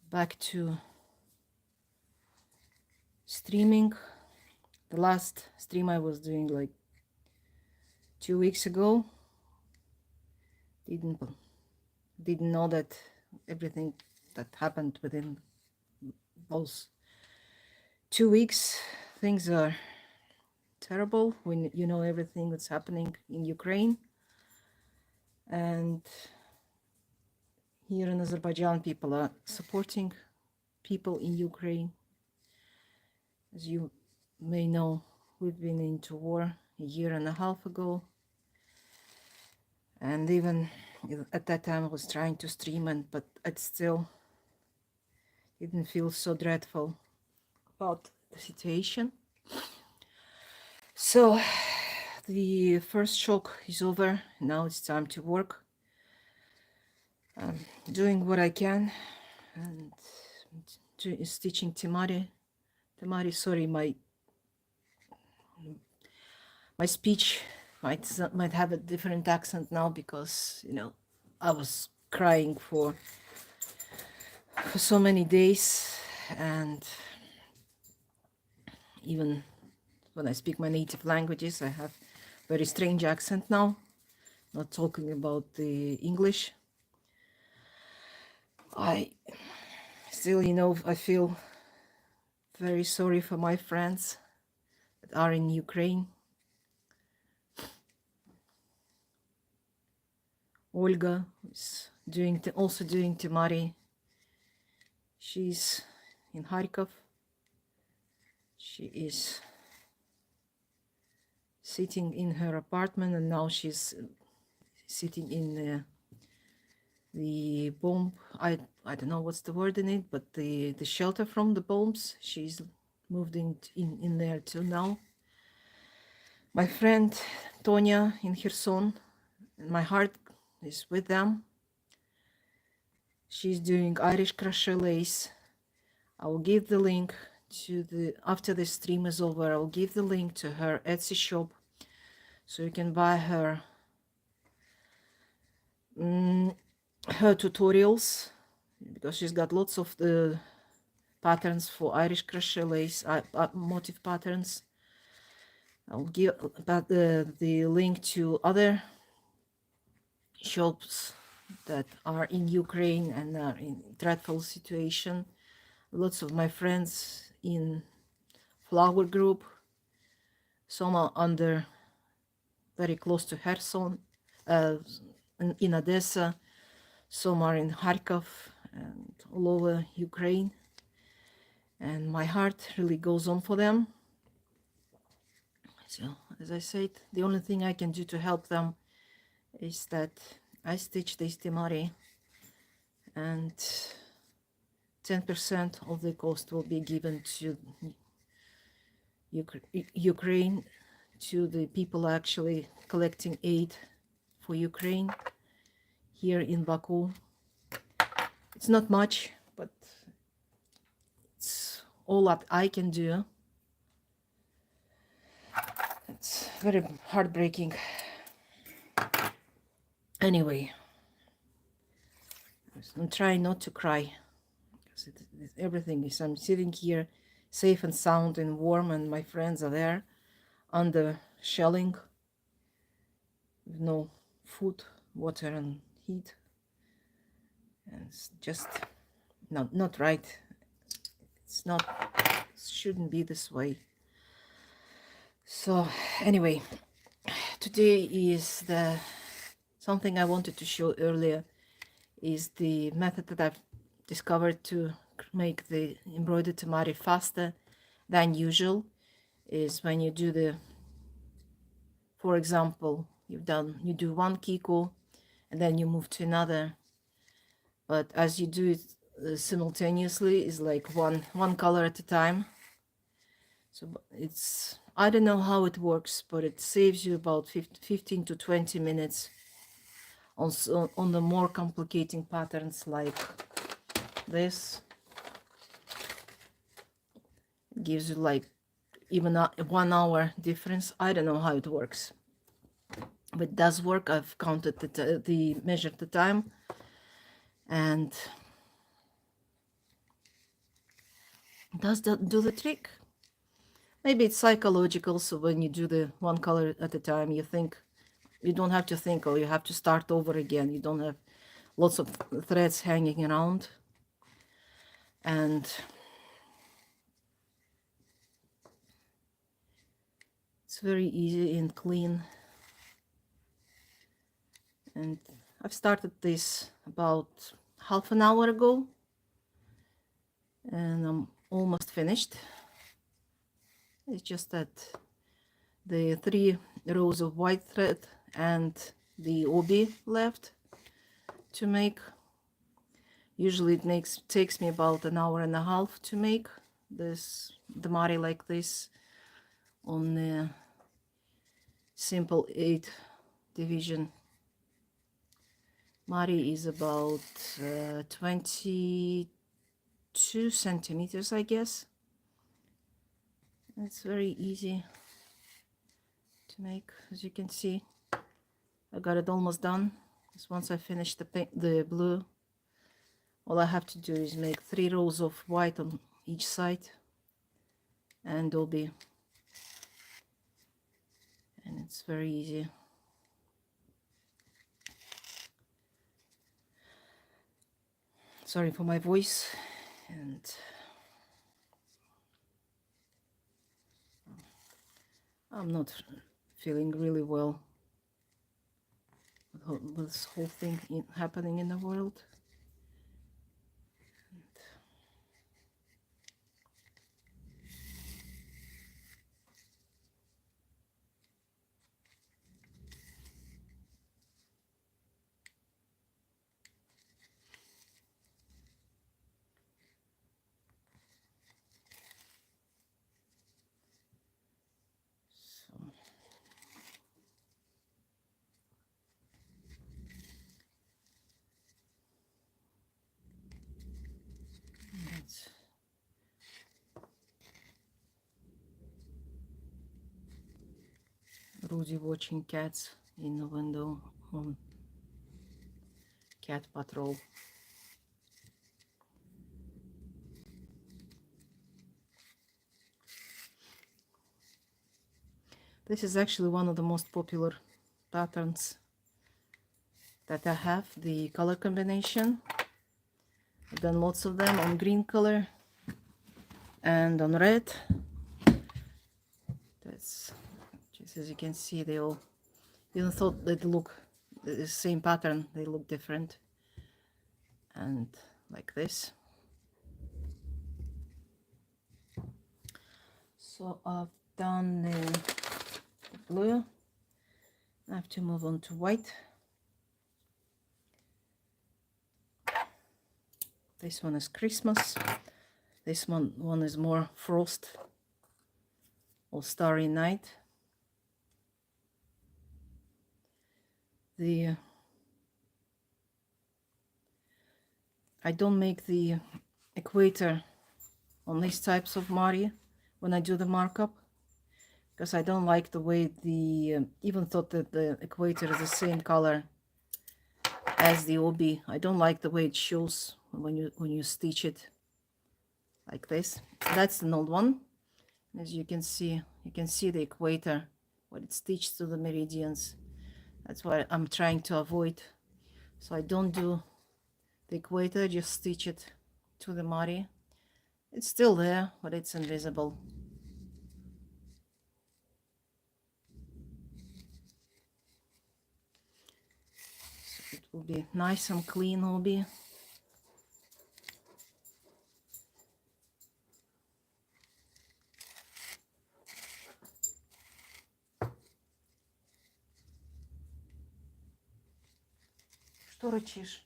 back to streaming. The last stream I was doing like 2 weeks ago. Didn't know that everything that happened within those 2 weeks, things are terrible when you know everything that's happening in Ukraine. And here in Azerbaijan, people are supporting people in Ukraine. As you may know, we've been into war a year and a half ago. And even at that time I was trying to stream, but it still didn't feel so dreadful about the situation. So the first shock is over. Now it's time to work. Doing what I can and teaching Temari. Temari, sorry, my speech might have a different accent now because I was crying for so many days, and even when I speak my native languages, I have very strange accent now. Not talking about the English. I still, I feel very sorry for my friends that are in Ukraine. Olga is also doing Temari. She's in Kharkov. She is sitting in her apartment, and now she's sitting in the bomb. I don't know what's the word in it, but the shelter from the bombs. She's moved in there too now. My friend Tonya in Kherson, and my heart is with them. She's doing Irish crochet lace. I will give the link to after the stream is over. I'll give the link to her Etsy shop, so you can buy her tutorials, because she's got lots of the patterns for Irish crochet lace, motif patterns. I'll give the link to other shops that are in Ukraine and are in dreadful situation. Lots of my friends in flower group, some are under very close to Kherson, in Odessa, some are in Kharkov and all over Ukraine, and my heart really goes on for them. So as I said, the only thing I can do to help them is that I stitch this Temari, and 10% of the cost will be given to Ukraine, to the people actually collecting aid for Ukraine here in Baku. It's not much, but it's all that I can do. It's very heartbreaking. Anyway, I'm trying not to cry, because everything is, I'm sitting here safe and sound and warm, and my friends are there under shelling with no food, water and heat, and it's just not right. It's not, it shouldn't be this way. So anyway, today is something I wanted to show earlier is the method that I've discovered to make the embroidered Temari faster than usual. Is when you do for example, you do one kiko and then you move to another, but as you do it simultaneously, is like one color at a time. So it's, I don't know how it works, but it saves you about 15 to 20 minutes on the more complicating patterns like this. It gives you like even a 1 hour difference. I don't know how it works, but it does work. I've counted measured the time, and Does that do the trick? Maybe it's psychological, so when you do the one color at a time, you think, you don't have to think, or you have to start over again. You don't have lots of threads hanging around. And it's very easy and clean. And I've started this about half an hour ago, and I'm almost finished. It's just that the 3 rows of white thread and the obi left to make. Usually it takes me about an hour and a half to make this Temari like this on the simple 8 division. Mari is about 22 centimeters, I guess. It's very easy to make, as you can see. I got it almost done. Just once I finish the blue, all I have to do is make 3 rows of white on each side and obi, and it's very easy. Sorry for my voice, and I'm not feeling really well with this whole thing happening in the world. Rudy watching cats in the window on Cat Patrol. This is actually one of the most popular patterns that I have, the color combination. I've done lots of them on green color and on red. That's just, as you can see, they all, even though they look the same pattern, they look different. And like this. So I've done the blue. I have to move on to white. This one is Christmas. This one is more frost or starry night. I don't make the equator on these types of Mari when I do the markup, because I don't like the way even though that the equator is the same color as the obi, I don't like the way it shows when you stitch it like this. That's an old one. As you can see the equator when it's stitched to the meridians. That's what I'm trying to avoid. So I don't do the equator, just stitch it to the Mari. It's still there, but it's invisible. So it will be nice and clean obi. Что рычишь?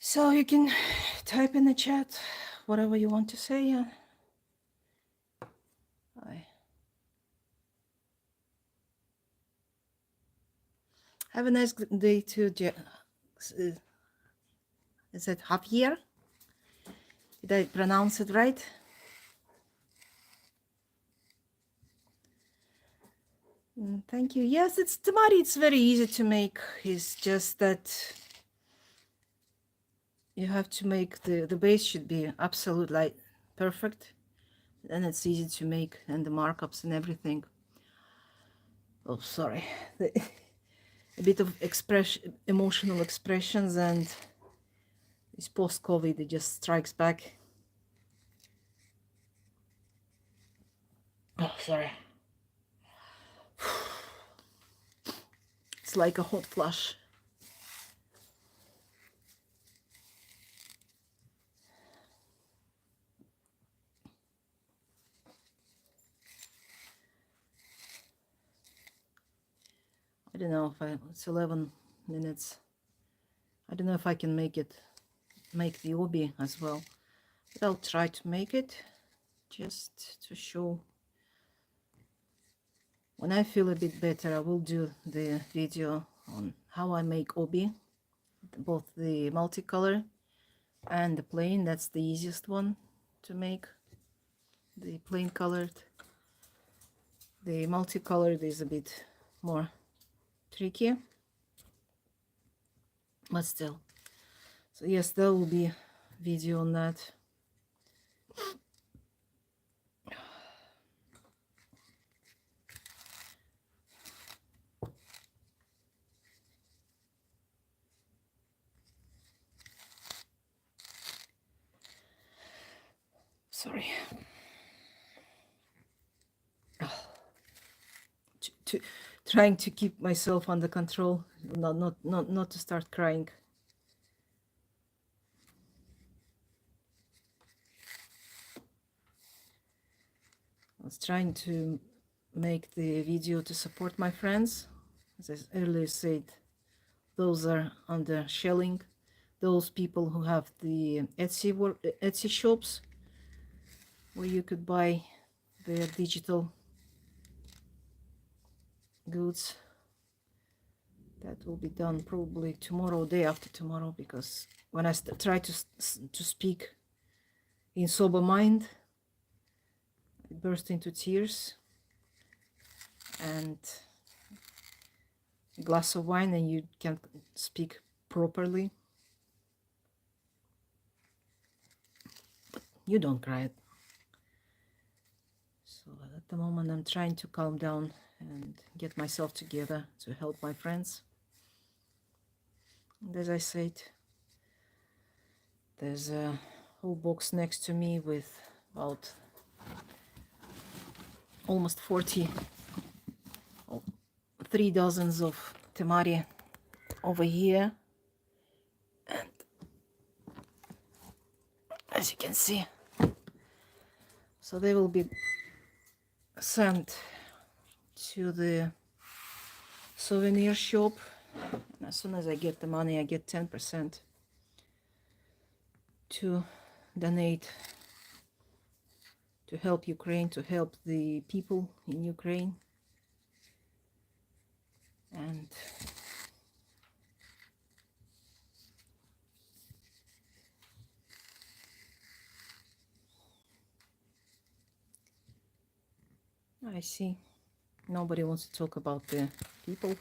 So you can type in the chat whatever you want to say. Have a nice day too, Is it Javier? Did I pronounce it right? Thank you. Yes, it's Temari. It's very easy to make. It's just that you have to make the base should be absolutely perfect. Then it's easy to make, and the markups and everything. Oh, sorry. A bit of emotional expressions, and this post-COVID, it just strikes back. Oh, sorry. It's like a hot flush. I don't know if it's 11 minutes. I don't know if I can make the obi as well. But I'll try to make it just to show. When I feel a bit better, I will do the video on how I make obi, both the multicolor and the plain. That's the easiest one to make, the plain colored. The multicolored is a bit more tricky, but still. So yes, there will be video on that. Sorry. Trying to keep myself under control, not to start crying. I was trying to make the video to support my friends. As I earlier said, those are under shelling. Those people who have the Etsy shops where you could buy their digital goods. That will be done probably tomorrow, day after tomorrow, because when I try to speak in sober mind, I burst into tears, and a glass of wine and you can't speak properly. But you don't cry. So at the moment I'm trying to calm down and get myself together to help my friends. And as I said, there's a whole box next to me with about almost 3 dozens of temari over here, and as you can see, so they will be sent to the souvenir shop, and as soon as I get the money, I get 10% to donate to help Ukraine, to help the people in Ukraine. And I see nobody wants to talk about the people.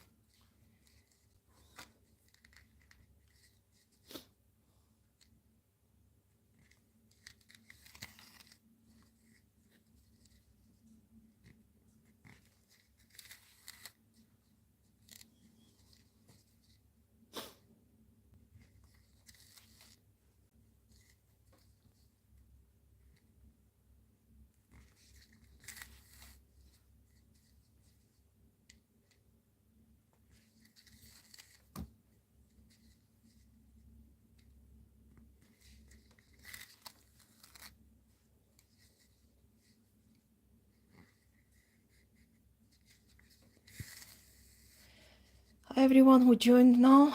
Hi everyone who joined now.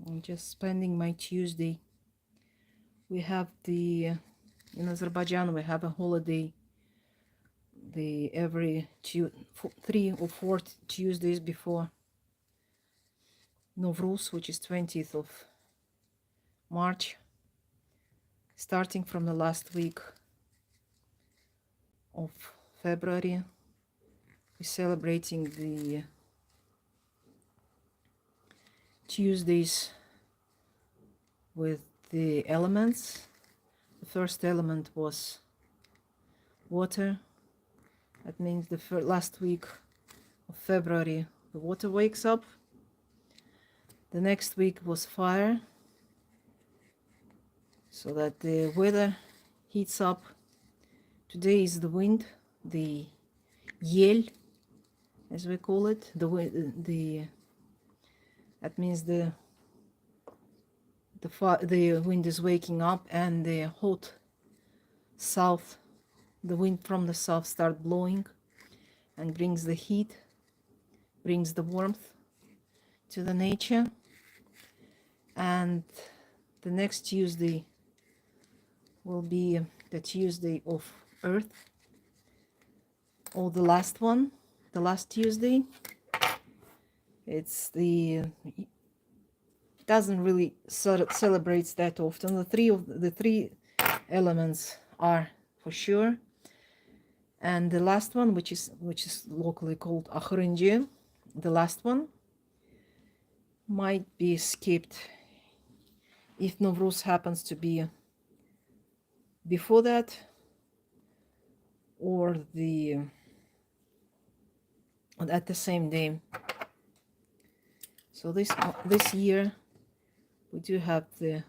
I'm just spending my Tuesday. We have in Azerbaijan we have a holiday every 3 or 4 Tuesdays before Novruz, which is 20th of March, starting from the last week of February. We're celebrating the Tuesdays with the elements. The first element was water. That means the last week of February, the water wakes up. The next week was fire, so that the weather heats up. Today is the wind, the yel, as we call it. That means the wind is waking up, and the hot south, the wind from the south start blowing and brings the heat, brings the warmth to the nature. And the next Tuesday will be the Tuesday of Earth, or the last one, the last Tuesday. It doesn't really celebrates that often. The three elements are for sure, and the last one, which is locally called Akhırıncı, the last one might be skipped if Novruz happens to be before that, or at the same day. So this year we do have the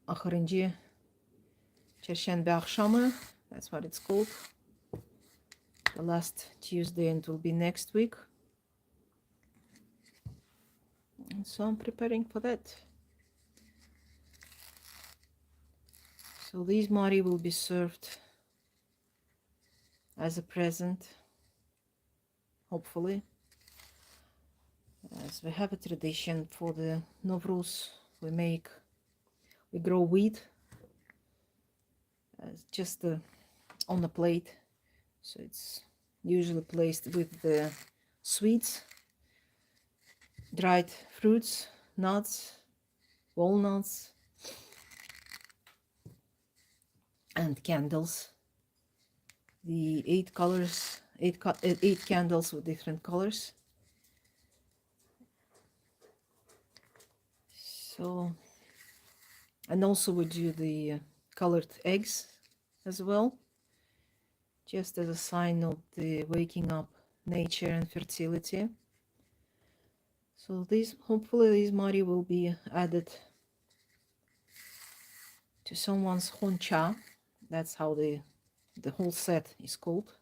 Akhırıncı Çarşamba akşamı, that's what it's called, the last Tuesday, and it will be next week. And so I'm preparing for that. So these mari will be served as a present, hopefully, as we have a tradition for the Novruz. We grow wheat just on the plate, so it's usually placed with the sweets, dried fruits, nuts, walnuts, and candles. The 8 colors, 8 candles with different colors. So, and also we do the colored eggs as well, just as a sign of the waking up nature and fertility. So hopefully these mari will be added to someone's honcha. That's how the whole set is called.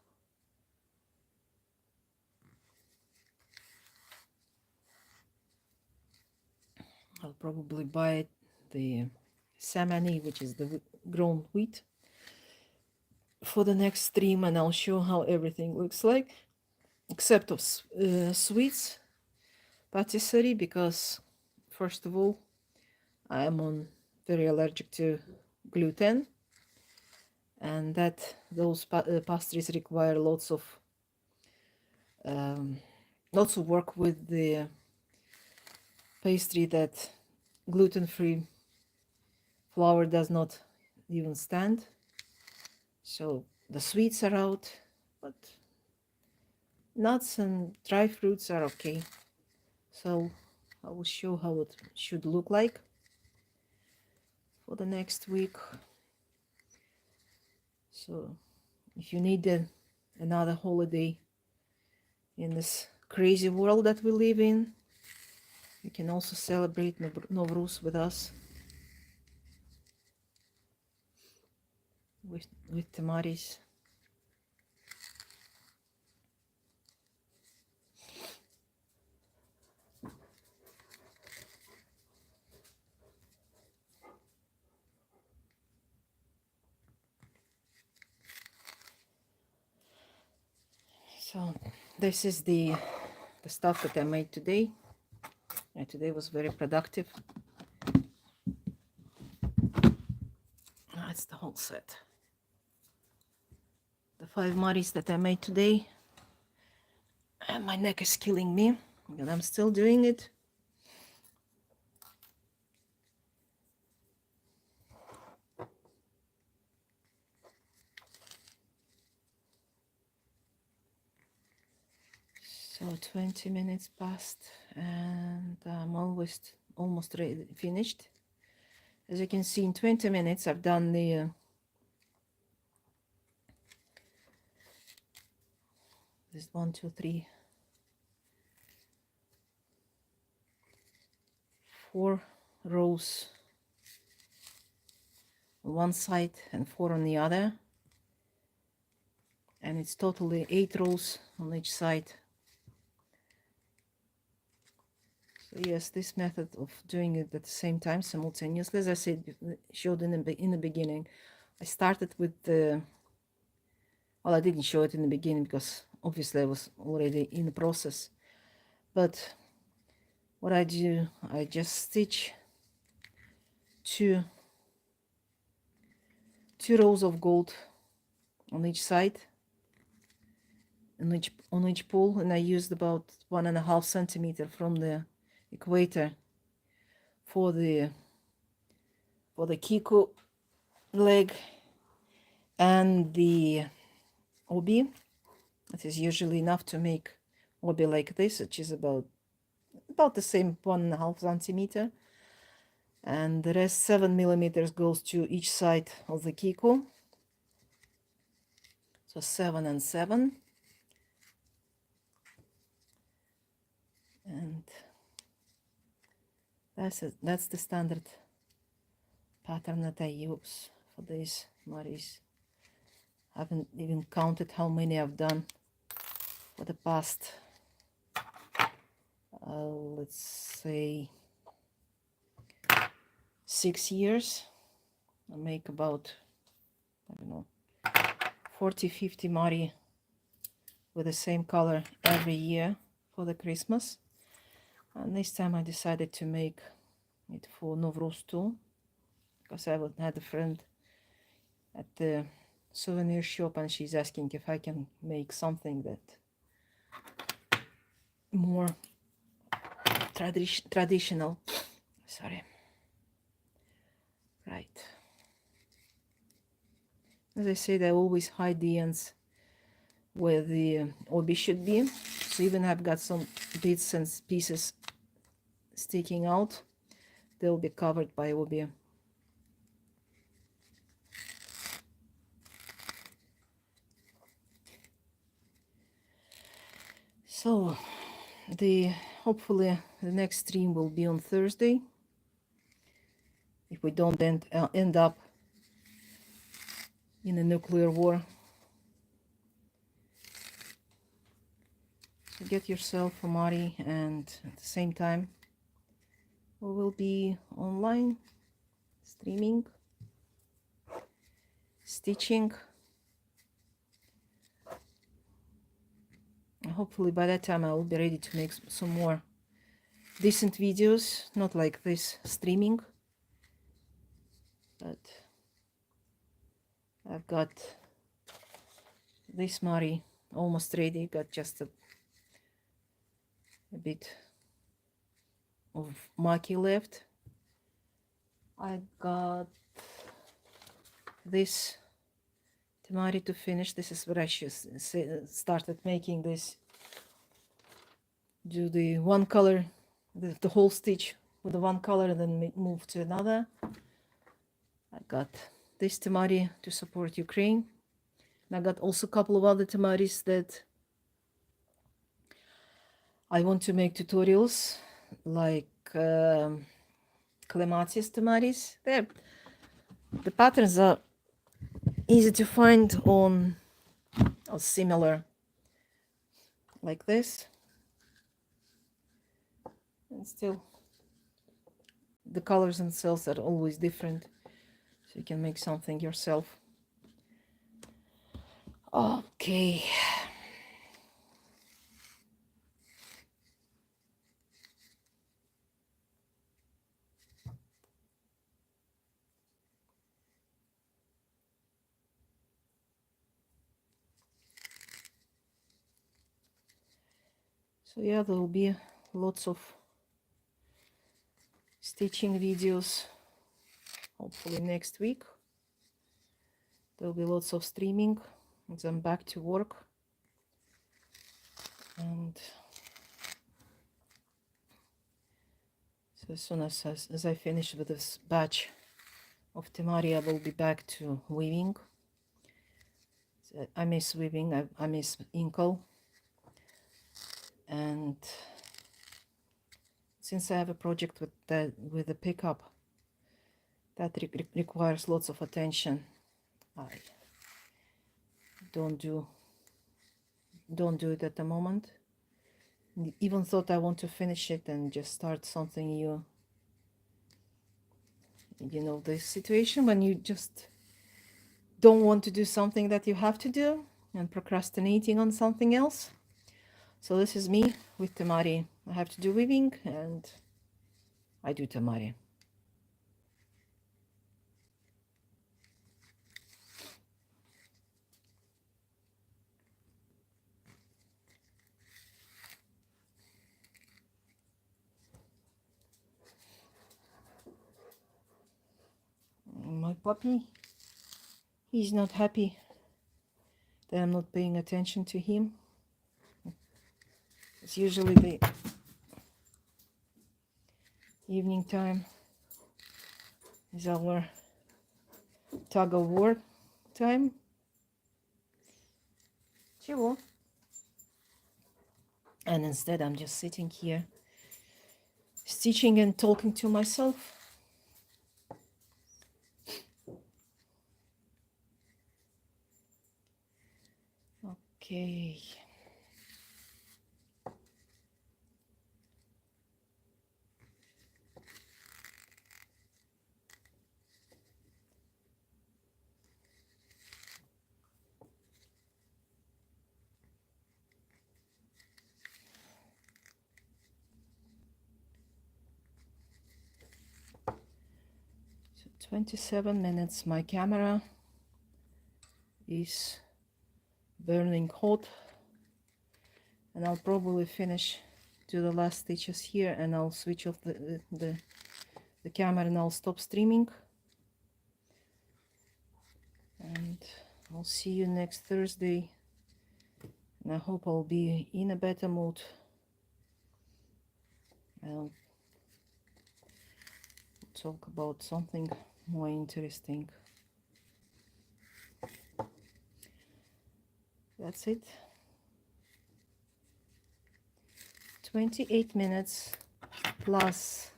I'll probably buy the samani, which is the grown wheat, for the next stream, and I'll show how everything looks like, except of sweets patisserie, because first of all I am very allergic to gluten, and those pastries require lots of work with the pastry that gluten-free flour does not even stand. So the sweets are out, but nuts and dry fruits are okay. So I will show how it should look like for the next week. So if you need another holiday in this crazy world that we live in, you can also celebrate Novruz with us, with Temaris. So this is the stuff that I made today. And today was very productive. That's the whole set. The 5 maris that I made today. And my neck is killing me, but I'm still doing it. So 20 minutes passed and I'm almost ready, finished. As you can see, in 20 minutes I've done the this 1, 2, 3, 4 rows on one side and 4 on the other, and it's totally 8 rows on each side. So yes, this method of doing it at the same time simultaneously, as I said, showed in the beginning. I started with the, well, I didn't show it in the beginning because obviously I was already in the process, but what I do, I just stitch two rows of gold on each side, on each pole, and I used about 1.5 centimeter from the equator for the kiko leg and the obi. It is usually enough to make obi like this, which is about the same 1.5 centimeter, and the rest 7 millimeters goes to each side of the kiko. So 7 and 7, and that's the standard pattern that I use for these Maris. I haven't even counted how many I've done for the past, let's say 6 years. I make about, I don't know, 40-50 Mari with the same color every year for the Christmas. And this time I decided to make it for Novruz too, because I had a friend at the souvenir shop and she's asking if I can make something that more traditional. Sorry. Right. As I said, I always hide the ends where the obi should be. So even I've got some bits and pieces sticking out, they'll be covered by obi. So hopefully the next stream will be on Thursday, if we don't end up in a nuclear war. So get yourself a Mari, and at the same time we will be online streaming, stitching. Hopefully by that time I will be ready to make some more decent videos, not like this streaming, but I've got this Mari almost ready, got just a bit of maki left. I got this Temari to finish. This is where I started making this, do the one color, the whole stitch with the one color, and then move to another. I got this Temari to support Ukraine, and I got also a couple of other Temaris that I want to make tutorials, like Clematis Temaris. The patterns are easy to find on, or similar, like this, and still the colors themselves are always different, so you can make something yourself. Okay. So yeah, there will be lots of stitching videos, hopefully next week. There will be lots of streaming, and then back to work. And so as soon as I finish with this batch of Temari, I will be back to weaving. So I miss weaving, I miss inkle. And since I have a project with the pickup that requires lots of attention, I don't do it at the moment. Even thought I want to finish it and just start something new. You know, the situation when you just don't want to do something that you have to do and procrastinating on something else. So this is me with Temari. I have to do weaving and I do Temari. My puppy, he's not happy that I'm not paying attention to him. It's usually the evening time is our tug of war time. Чего? And instead I'm just sitting here stitching and talking to myself. Okay. So 27 minutes. My camera is burning hot, and I'll probably finish do the last stitches here, and I'll switch off the camera and I'll stop streaming. And I'll see you next Thursday, and I hope I'll be in a better mood. I'll talk about something more interesting. That's it. 28 minutes plus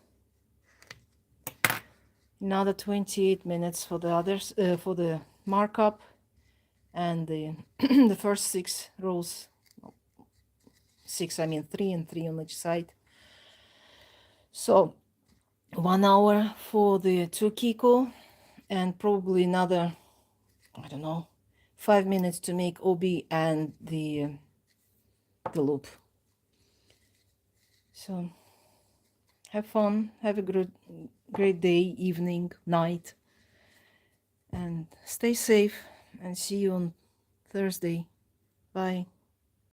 another 28 minutes for the others, for the markup and the the first 6 rows. 6, I mean 3 and 3 on each side. So 1 hour for the 2 kiko and probably another, I don't know, 5 minutes to make obi and the loop. So have fun, have a great day, evening, night, and stay safe, and see you on Thursday. Bye.